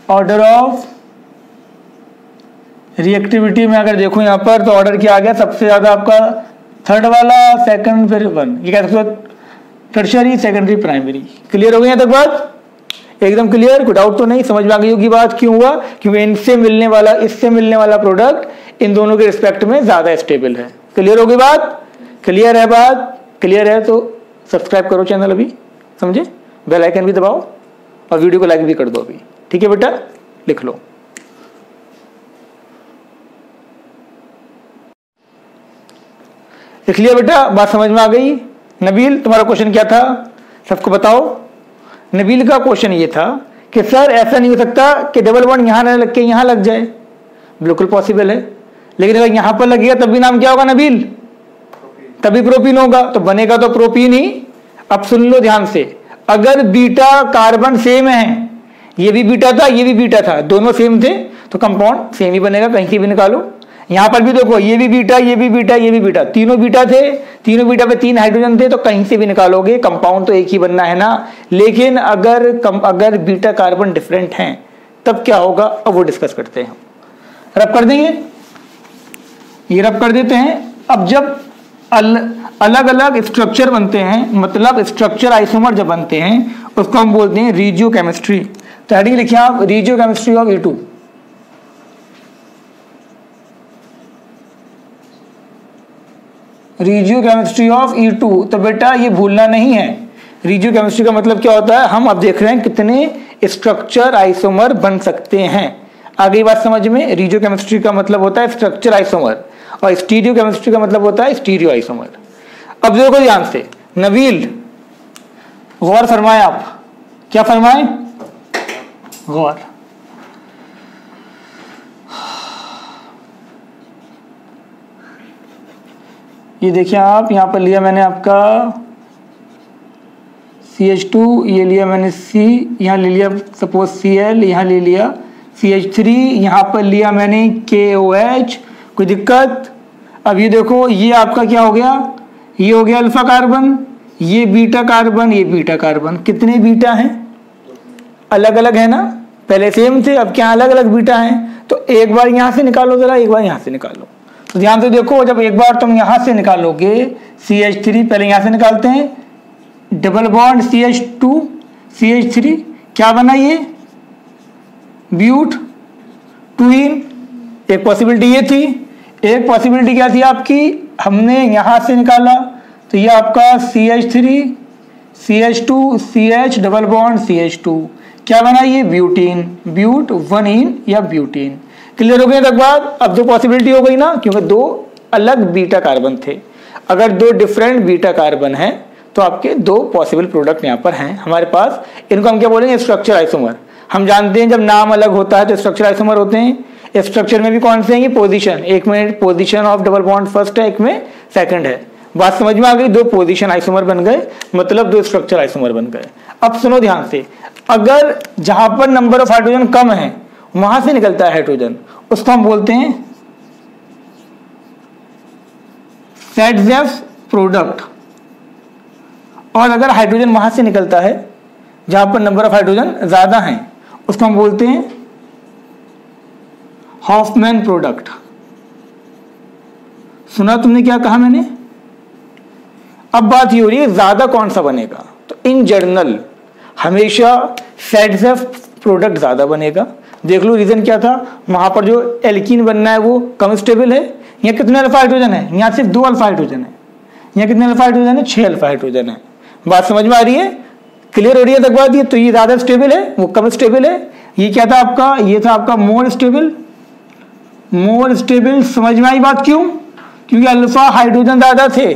A: order of reactivity में अगर देखूं यहाँ पर तो ऑर्डर क्या आ गया, सबसे ज्यादा आपका थर्ड वाला, सेकंड, फिर 1। ये क्या सकते टर्शियरी सेकेंडरी प्राइमरी। क्लियर हो गई यहाँ तक बात, एकदम क्लियर, कोई डाउट तो नहीं, समझ में आ गई होगी बात। क्यों हुआ, क्योंकि इससे मिलने वाला प्रोडक्ट इन दोनों के रिस्पेक्ट में ज्यादा स्टेबल है। क्लियर हो गई बात, क्लियर है बात, क्लियर है तो सब्सक्राइब करो चैनल अभी, समझे, बेल आइकन भी दबाओ और वीडियो को लाइक भी कर दो अभी, ठीक है बेटा, लिख लो। लिख लिया बेटा, बात समझ में आ गई। नबील तुम्हारा क्वेश्चन क्या था सबको बताओ। नबील का क्वेश्चन ये था कि सर ऐसा नहीं हो सकता कि डबल बॉन्ड यहां न लग के यहां लग जाए। बिल्कुल पॉसिबल है, लेकिन अगर यहां पर लगेगा तब भी नाम क्या होगा नबील, तभी प्रोपीन होगा, तो बनेगा तो प्रोपीन ही। अब सुन लो ध्यान से, अगर बीटा कार्बन सेम है, ये भी बीटा था ये भी बीटा था, दोनों सेम थे, तो कंपाउंड सेम ही बनेगा, कहीं से भी निकालो। यहां पर भी देखो ये भी बीटा ये भी बीटा ये भी बीटा, तीनों बीटा थे, तीनों बीटा पे 3 हाइड्रोजन थे, तो कहीं से भी निकालोगे कंपाउंड तो एक ही बनना है ना। लेकिन अगर बीटा कार्बन डिफरेंट हैं तब क्या होगा, अब वो डिस्कस करते हैं। रब कर देंगे, ये रब कर देते हैं। अब जब अलग अलग स्ट्रक्चर बनते हैं, मतलब स्ट्रक्चर आइसोमर जब बनते हैं, उसको हम बोलते हैं रिजियोकेमिस्ट्री। तो हेडिंग लिखिए आप, रिजियोकेमिस्ट्री ऑफ E2। रिजियोकेमिस्ट्री ऑफ E2, तो बेटा ये भूलना नहीं है। रिजियोकेमिस्ट्री का मतलब क्या होता है, हम अब देख रहे हैं कितने स्ट्रक्चर आइसोमर बन सकते हैं। आगे बात समझ में, रिजियोकेमिस्ट्री का मतलब होता है स्ट्रक्चर आइसोमर और स्टीरियोकेमिस्ट्री का मतलब होता है स्टीरियो आइसोमर। अब देखो ध्यान से, नबील गौर फरमाए, आप क्या फरमाए, गौर। ये देखिए आप, यहां पर लिया मैंने आपका CH2, ये लिया मैंने C, यहाँ ले लिया सपोज Cl, यहाँ ले लिया CH3, यहाँ पर लिया मैंने KOH, कोई दिक्कत। अब ये देखो, ये आपका क्या हो गया, ये हो गया अल्फा कार्बन, ये बीटा कार्बन, ये बीटा कार्बन। कितने बीटा हैं, अलग अलग है ना, पहले सेम थे अब क्या अलग अलग बीटा हैं। तो एक बार यहां से निकालो जरा, एक बार यहां से निकालो। तो ध्यान से देखो, जब एक बार तुम यहां से निकालोगे CH3, पहले यहां से निकालते हैं, डबल बॉन्ड CH2 CH3, क्या बना ये ब्यूट ट्विन। एक पॉसिबिलिटी ये थी, एक पॉसिबिलिटी क्या थी आपकी, हमने यहां से निकाला, तो ये आपका CH3 CH2 CH double bond CH2, क्या बना ये ब्यूटीन, ब्यूट 1 या ब्यूटीन। क्लियर हो गया तक बात। अब दो पॉसिबिलिटी हो गई ना, क्योंकि 2 अलग बीटा कार्बन थे। अगर 2 डिफरेंट बीटा कार्बन है तो आपके 2 पॉसिबल प्रोडक्ट यहाँ पर हैं हमारे पास। इनको हम क्या बोलेंगे, स्ट्रक्चर आइसोमर। हम जानते हैं जब नाम अलग होता है तो स्ट्रक्चर आइसोमर होते हैं। स्ट्रक्चर में भी कौन से हैं, पोजीशन, एक में position of double bond first है, एक में सेकंड है। बात समझ में आ गई, 2 पोजीशन आइसोमर बन गए, मतलब 2 स्ट्रक्चर आइसोमर बन गए। अब सुनो ध्यान से, अगर जहां पर नंबर ऑफ हाइड्रोजन कम है वहां से निकलता है हाइड्रोजन, उसको हम बोलते हैं सेट प्रोडक्ट। और अगर हाइड्रोजन वहां से निकलता है जहां पर नंबर ऑफ हाइड्रोजन ज्यादा हैं, उसको हम बोलते हैं हॉफमैन प्रोडक्ट। सुना तुमने क्या कहा मैंने। अब बात ये हो रही है ज्यादा कौन सा बनेगा, तो इन जनरल हमेशा सेट प्रोडक्ट ज्यादा बनेगा। देख लो रीजन क्या था, वहां पर जो एल्कीन बनना है वो कम स्टेबल है। यहाँ कितने अल्फा हाइड्रोजन है, यहाँ सिर्फ 2 अल्फा हाइड्रोजन है। यहाँ कितने अल्फा हाइड्रोजन है, 6 अल्फा हाइड्रोजन है। बात समझ में आ रही है, क्लियर हो रही है तक बात। ये तो ये ज्यादा स्टेबल है, वो कम स्टेबल है। ये क्या था आपका, ये था आपका मोर स्टेबल, मोर स्टेबल। समझ में आई बात? क्यों? क्योंकि अल्फा हाइड्रोजन ज़्यादा थे,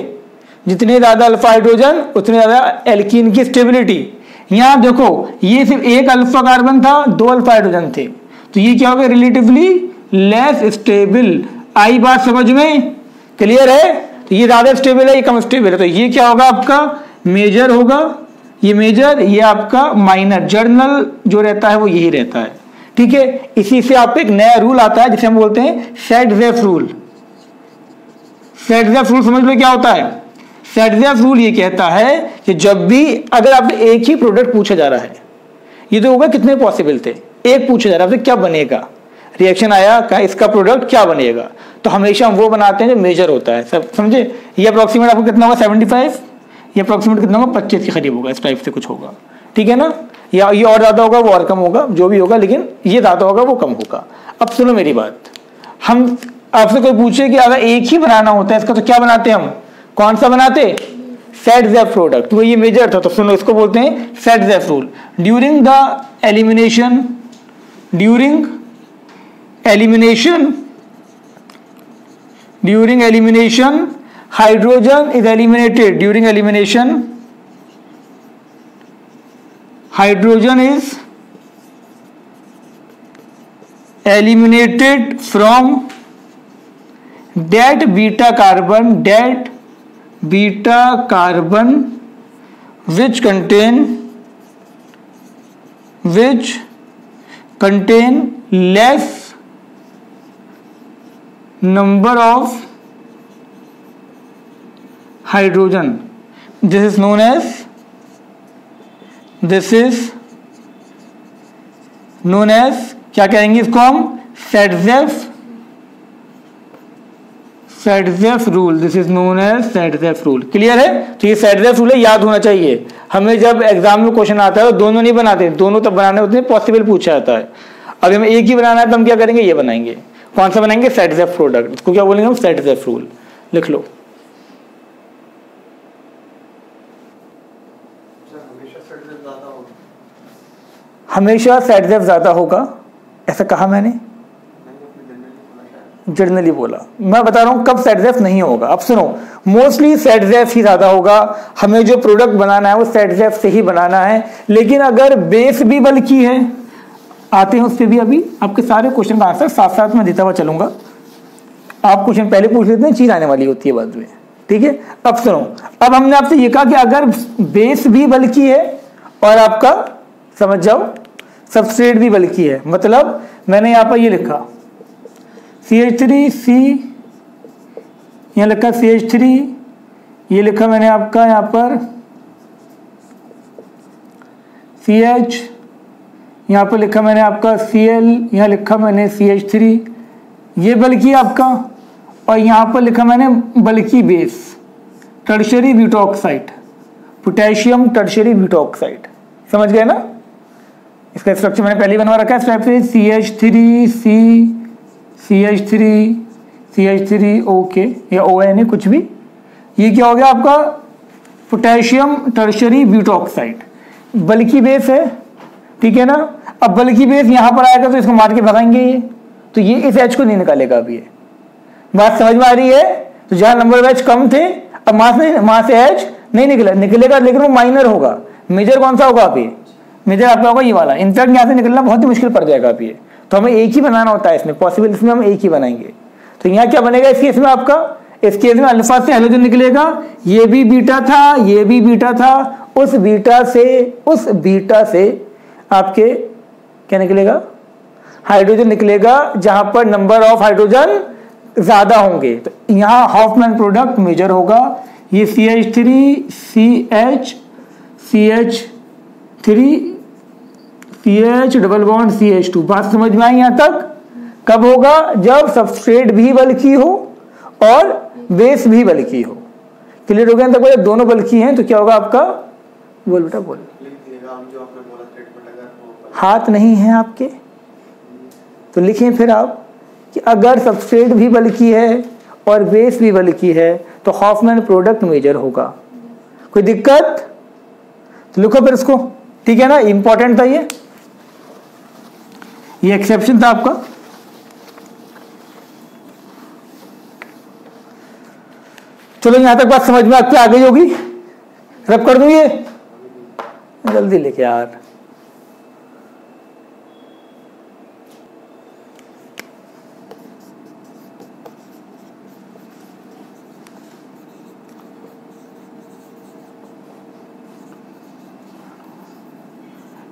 A: जितने ज़्यादा अल्फा हाइड्रोजन उतने ज़्यादा एल्कीन की स्टेबिलिटी। यहाँ देखो ये सिर्फ एक अल्फा कार्बन था, 2 अल्फा हाइड्रोजन थे, तो ये क्या होगा? Relatively less stable. आई बात समझ में? क्लियर है? तो ये ज़्यादा स्टेबल है, ये कम स्टेबल है, तो ये क्या होगा? आपका मेजर होगा, ये मेजर, ये आपका माइनर। जर्नल जो रहता है वो यही रहता है, ठीक है। इसी से आपको एक नया रूल आता है जिसे हम बोलते हैं सेट-ज़ेफ रूल। सेट-ज़ेफ रूल समझ लो क्या होता है? सेट-ज़ेफ रूल ये कहता है कि जब भी अगर आपसे एक ही प्रोडक्ट पूछा जा रहा है, ये तो होगा कितने पॉसिबल थे, एक पूछा जा रहा है आपसे क्या बनेगा, रिएक्शन आया का इसका प्रोडक्ट क्या बनेगा, तो हमेशा हम वो बनाते हैं जो मेजर होता है। सब समझे? ये अप्रोक्सीमेट आपको कितना होगा? 75। ये अप्रोक्सीमेट कितना होगा? 25 के करीब होगा, इस टाइप से कुछ होगा, ठीक है ना। या ये और ज़्यादा होगा, वो और कम होगा, जो भी होगा, लेकिन ये ज़्यादा होगा, वो कम होगा। अब सुनो मेरी बात, हम आपसे कोई पूछे कि अगर एक ही बनाना होता है इसका तो क्या बनाते हम? कौन सा बनाते? Saytzeff product. तो ये मेजर था, तो सुनो इसको बोलते हैं Saytzeff rule. During the elimination, during elimination hydrogen is eliminated. During elimination hydrogen is eliminated from that beta carbon which contain less number of hydrogen. This is known as क्या कहेंगे इसको हम? Saytzeff rule. This is known as Saytzeff rule. Clear है? तो ये सेट-ज़ेफ rule है, याद होना चाहिए। हमें जब एग्जाम में क्वेश्चन आता है तो दोनों नहीं बनाते, दोनों तब बनाने होते हैं पॉसिबल पूछा जाता है। अगर हमें एक ही बनाना है तो हम क्या करेंगे? ये बनाएंगे। कौन सा बनाएंगे? सेट-ज़ेफ प्रोडक्ट। इसको क्या बोलेंगे हम? Saytzeff rule. लिख लो। हमेशा सेट-ज़ेफ ज्यादा होगा, ऐसा कहा मैंने? जनरली बोला। मैं बता रहा हूं कब सेट-ज़ेफ नहीं होगा। अब सुनो, मोस्टली सेट-ज़ेफ ही ज्यादा होगा। हमें जो प्रोडक्ट बनाना है वो सेट-ज़ेफ से ही बनाना है। लेकिन अगर बेस भी बल्कि है, आते हैं उस पर भी। अभी आपके सारे क्वेश्चन का आंसर साथ साथ में देता हुआ चलूंगा। आप क्वेश्चन पहले पूछ लेते हैं, चीज आने वाली होती है बाद में, ठीक है। अब सुनो, अब हमने आपसे ये कहा कि अगर बेस भी बल्कि है और आपका समझ जाओ सबस्ट्रेट भी बल्कि है, मतलब मैंने यहाँ पर ये लिखा CH3C, यहाँ लिखा CH3, ये लिखा मैंने आपका यहाँ पर CH, यहाँ पर लिखा मैंने आपका Cl, यहाँ लिखा मैंने CH3, ये बल्कि आपका, और यहाँ पर लिखा मैंने बल्कि base tertiary butoxide, potassium tertiary butoxide. समझ गए ना? इसका स्ट्रक्चर मैंने पहले ही बनवा रखा है इस टाइप से, CH3C, CH3 ओके, या ON है कुछ भी। ये क्या हो गया आपका? पोटेशियम टर्शरी ब्यूटॉक्साइड, बल्कि बेस है, ठीक है ना। अब बल्कि बेस यहाँ पर आएगा तो इसको मार के भगाएंगे ये, तो ये इस H को नहीं निकालेगा। अब ये बात समझ में आ रही है? तो जहाँ नंबर ऑफ H कम थे, अब वहां से H नहीं निकलेगा, लेकिन वो माइनर होगा। मेजर कौन सा होगा? आप ये मेजर आपका होगा ये वाला। इनफैक्ट यहाँ से निकलना बहुत ही मुश्किल पड़ जाएगा। आप ये तो हमें एक ही बनाना होता है इसमें, पॉसिबल इसमें हम एक ही बनाएंगे। तो यहाँ क्या बनेगा इस केस में? आपका इस केस में अल्फा से हाइड्रोजन निकलेगा, ये भी बीटा था, ये भी बीटा था, उस बीटा से आपके क्या निकलेगा? हाइड्रोजन निकलेगा, जहां पर नंबर ऑफ हाइड्रोजन ज्यादा होंगे। तो यहाँ हॉफमैन प्रोडक्ट मेजर होगा। ये CH3 डबल बॉन्ड CH2। बात समझ में आई यहाँ तक? कब होगा? जब सबस्ट्रेट भी बल्कि हो और बेस भी बल्कि हो। क्लियर हो गया? तक बोले दोनों बल्कि हैं तो क्या होगा आपका? बोल बेटा बोल। हाथ नहीं है आपके तो लिखें फिर आप कि अगर सबस्ट्रेट भी बल्कि है और बेस भी बल्कि है तो हॉफमैन प्रोडक्ट मेजर होगा। कोई दिक्कत? तो लिखो फिर इसको, ठीक है ना। इंपॉर्टेंट था ये एक्सेप्शन था आपका। चलो यहां तक बात समझ में आपकी आ गई होगी। रब कर दूं ये, जल्दी लेके यार।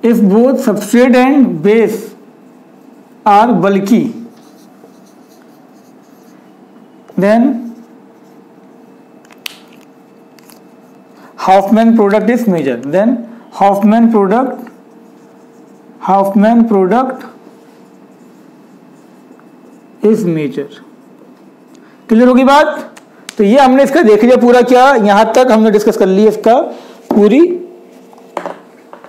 A: If both substrate and base are bulky, then Hofmann product is major. Then Hofmann product is major. Clear होगी बात? तो ये हमने इसका देख लिया पूरा, क्या यहां तक हमने डिस्कस कर लिया इसका पूरी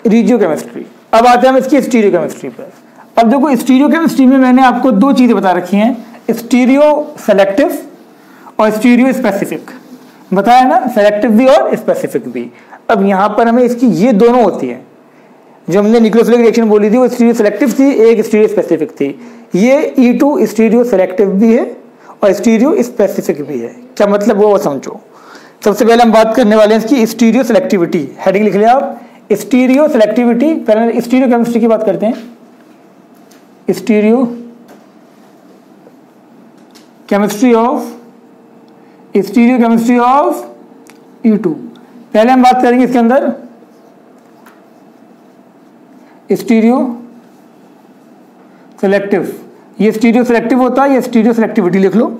A: रिजियोकेमिस्ट्री। अब आते हैं हम इसकी स्टीरियोकेमिस्ट्री पर। अब देखो स्टीरियोकेमिस्ट्री में मैंने आपको दो चीजें बता रखी हैं, स्टीरियो सेलेक्टिव और स्टीरियो स्पेसिफिक बताया ना, सेलेक्टिव भी और स्पेसिफिक भी। अब यहां पर हमें इसकी ये दोनों होती है, जो हमने न्यूक्लियोफिलिक रिएक्शन बोली थी वो स्टीरियो सेलेक्टिव थी, एक स्टीरियो स्पेसिफिक थी। ये E2 स्टीरियो सेलेक्टिव भी है और स्टीरियो स्पेसिफिक भी है। क्या मतलब वो समझो। सबसे पहले हम बात करने वाले हैं इसकी स्टीरियो सेलेक्टिविटी। हेडिंग लिख लिया आप, स्टीरियो सेलेक्टिविटी। पहले स्टीरियो केमिस्ट्री की बात करते हैं। Stereo chemistry of E2। पहले हम बात करेंगे इसके अंदर स्टीरियो सेलेक्टिव। ये स्टीरियो सेलेक्टिव होता है, ये स्टीरियो सेलेक्टिविटी लिख लो।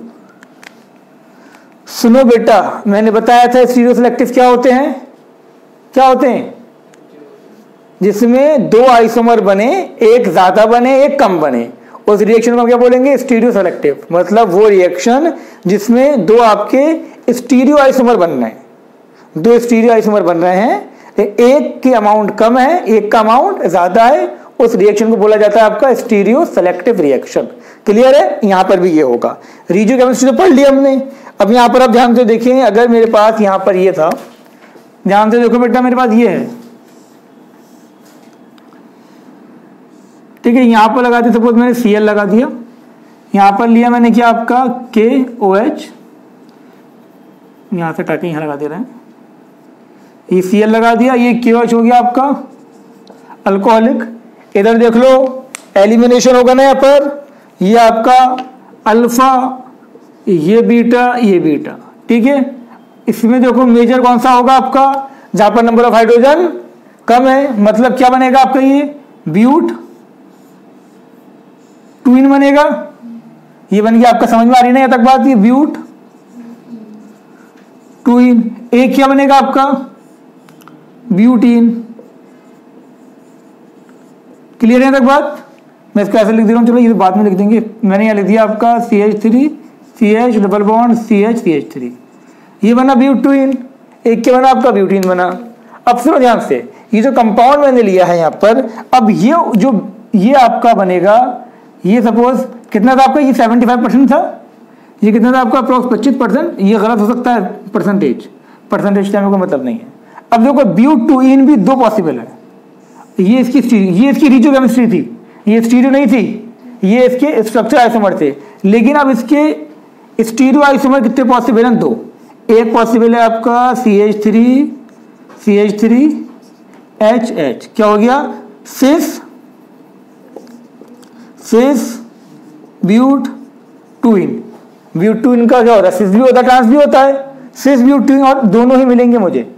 A: सुनो बेटा, मैंने बताया था स्टीरियो सेलेक्टिव क्या होते हैं, जिसमें दो आइसोमर बने, एक ज्यादा बने एक कम बने, उस रिएक्शन को हम क्या बोलेंगे, स्टीरियो सेलेक्टिव। मतलब वो रिएक्शन जिसमें दो आपके स्टीरियो आइसोमर बन रहे हैं, दो स्टीरियो आइसोमर बन रहे हैं, एक की अमाउंट कम है एक का अमाउंट ज्यादा है, उस रिएक्शन को बोला जाता है आपका स्टीरियो सेलेक्टिव रिएक्शन। क्लियर है? यहां पर भी ये होगा। रिजियोकेमिस्ट्री तो पढ़ लिया हमने। अब यहां पर आप ध्यान से देखिए, अगर मेरे पास यहां पर ये था, ध्यान से देखो बेटा, मेरे पास ये है, ठीक है। यहां पर लगा दिया, सपोज मैंने Cl लगा दिया, यहां पर लिया मैंने क्या आपका KOH, यहां से टाके यहां लगा दे रहे हैं, ये Cl लगा दिया, ये KOH हो गया आपका अल्कोहलिक। इधर देख लो एलिमिनेशन होगा ना यहाँ पर, ये आपका अल्फा, ये बीटा, ये बीटा, ठीक है। इसमें देखो मेजर कौन सा होगा आपका, जहां पर नंबर ऑफ हाइड्रोजन कम है, मतलब क्या बनेगा आपका, ये ब्यूट ट्विन बनेगा। ये बन गया आपका, समझ में आ रही है ना यहाँ तक बात, ये ब्यूट ट्विन। एक क्या बनेगा आपका, ब्यूटीन। क्लियर है तक बात? मैं इसको ऐसे लिख दे रहा हूँ, चलो ये बाद में लिख देंगे। मैंने यहाँ लिख दिया आपका CH3 CH double bond CH3, ये बना ब्यूटीन। एक क्या बना आपका, ब्यूटीन बना। अब सुनो ध्यान से, ये जो कंपाउंड मैंने लिया है यहाँ पर, अब ये जो ये आपका बनेगा, ये सपोज कितना था आपका, ये 75% था, ये कितना था आपका अप्रोक्स 25%। ये गलत हो सकता है परसेंटेज का कोई मतलब नहीं है। अब देखो ब्यूटीन भी दो पॉसिबल है, ये इसकी रिजियोकेमिस्ट्री थी, ये स्टीरियो नहीं थी, ये इसके स्ट्रक्चर आइसोमर थे। लेकिन अब इसके स्टीरियो आइसोमर कितने पॉसिबल हैं, दो। एक पॉसिबल है आपका CH3HH, क्या हो गया, सिस ब्यूट ट्विन। ब्यूट ट्विन का क्या होता है, सिस भी होता है ट्रांस भी होता है, सिस ब्यूट ट्विन, और दोनों ही मिलेंगे मुझे,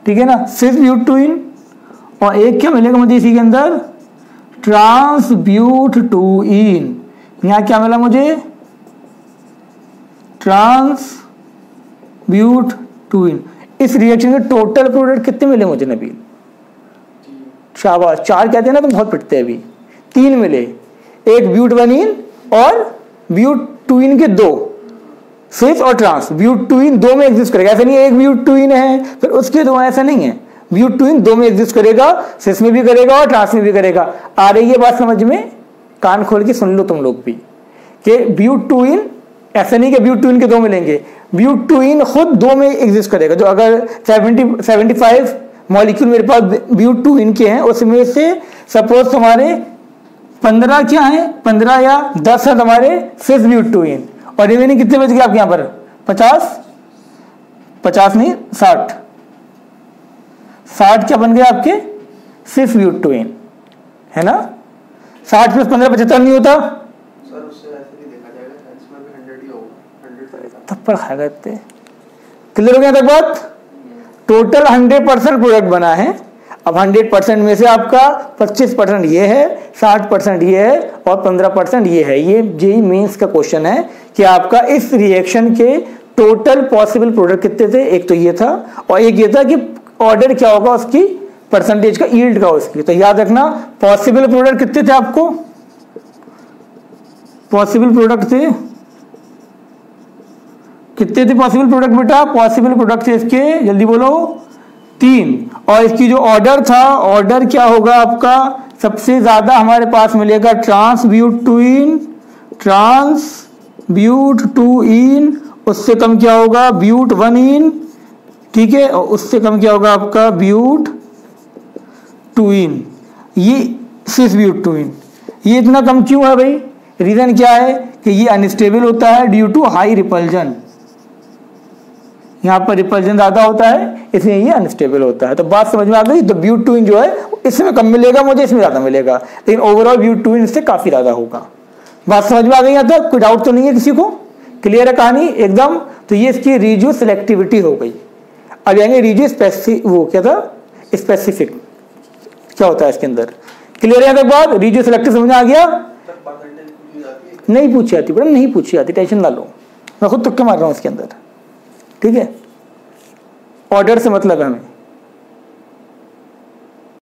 A: ठीक है ना। सिस ब्यूट ट्विन और एक क्या मिलेगा मुझे इसी के अंदर, ट्रांस ब्यूट ट्विन। यहां क्या मिला मुझे, ट्रांस ब्यूट ट्विन। इस रिएक्शन के टोटल प्रोडक्ट कितने मिले मुझे नबील, शाबाश। 4 कहते हैं ना, तो बहुत पिटते हैं अभी। 3 मिले, एक ब्यूटवनीन और ब्यूटट्विन के 2, सिस और ट्रांस। ब्यूटट्विन 2 में एग्जिस्ट करेगा, ऐसा नहीं है एक ब्यूटट्विन है फिर उसके 2, ऐसा नहीं है। ब्यूटट्विन 2 में एग्जिस्ट करेगा, सिस में भी करेगा और ट्रांस में भी करेगा। आ रही है बात समझ में? कान खोल के सुन लो तुम लोग भी, कि ब्यूटट्विन ऐसा नहीं कि ब्यूटट्विन के 2 मिलेंगे, ब्यूटट्विन खुद 2 में एग्जिस्ट करेगा। जो अगर 75 मॉलिक्यूल मेरे पास ब्यूटट्विन के हैं, उसमें से सपोज तुम्हारे 15 क्या है, 15 या 10 है तुम्हारे सिस ब्यूटट्विन, और रिमेनिंग कितने बच गए आपके यहाँ पर, 50। 50 नहीं 60 क्या बन गया आपके 6 ब्यूटेन, है ना। 60 + 15 75 नहीं होता
B: सर, उससे ऐसे भी देखा जाएगा, इसमें भी 100 ही होगा, 100
A: थप्पड़ खाएगा इतने। क्लियर हो गया तक बात। टोटल 100% प्रोडक्ट बना है। अब 100% में से आपका 25% ये है, 60% ये है और 15% ये है। ये जेईई मेंस का क्वेश्चन है कि आपका इस रिएक्शन के टोटल पॉसिबल प्रोडक्ट कितने थे। एक तो ये था और एक ये था कि ऑर्डर क्या होगा उसकी परसेंटेज का, यील्ड का उसकी। तो याद रखना पॉसिबल प्रोडक्ट कितने थे आपको, पॉसिबल प्रोडक्ट थे कितने थे पॉसिबल प्रोडक्ट बेटा, पॉसिबल प्रोडक्ट थे इसके, जल्दी बोलो 3। और इसकी जो ऑर्डर था, ऑर्डर क्या होगा आपका, सबसे ज्यादा हमारे पास मिलेगा ट्रांसब्यूटुइन, ट्रांसब्यूटुइन, उससे कम क्या होगा ब्यूट 1इन, ठीक है, और उससे कम क्या होगा आपका ब्यूटुइन, ये 6 ब्यूटुइन। ये इतना कम क्यों है भाई, रीजन क्या है कि ये अनस्टेबल होता है ड्यू टू हाई रिपल्जन। यहाँ पर रिपल्जन ज्यादा होता है इसलिए ये अनस्टेबल होता है। तो बात समझ में आ गई। तो ब्यूटुइन जो है इसमें कम मिलेगा मुझे, इसमें ज्यादा मिलेगा, लेकिन ओवरऑल ब्यूटुइन इससे काफी ज्यादा होगा। बात समझ में आ गई यहाँ तक, कोई डाउट तो नहीं है किसी को, क्लियर है कहानी एकदम। तो ये इसकी रिजियो सिलेक्टिविटी हो गई। अब आएंगे रिजियो स्पेसिफिक, वो क्या था स्पेसिफिक, क्या होता है इसके अंदर, क्लियर है बात। रिजियो सिलेक्टिव समझ आ गया, नहीं पूछी आती, बड़ा नहीं पूछी आती, टेंशन ना लो, मैं खुद तुक्के मार रहा हूँ इसके अंदर, ठीक है। ऑर्डर से मतलब है हमें।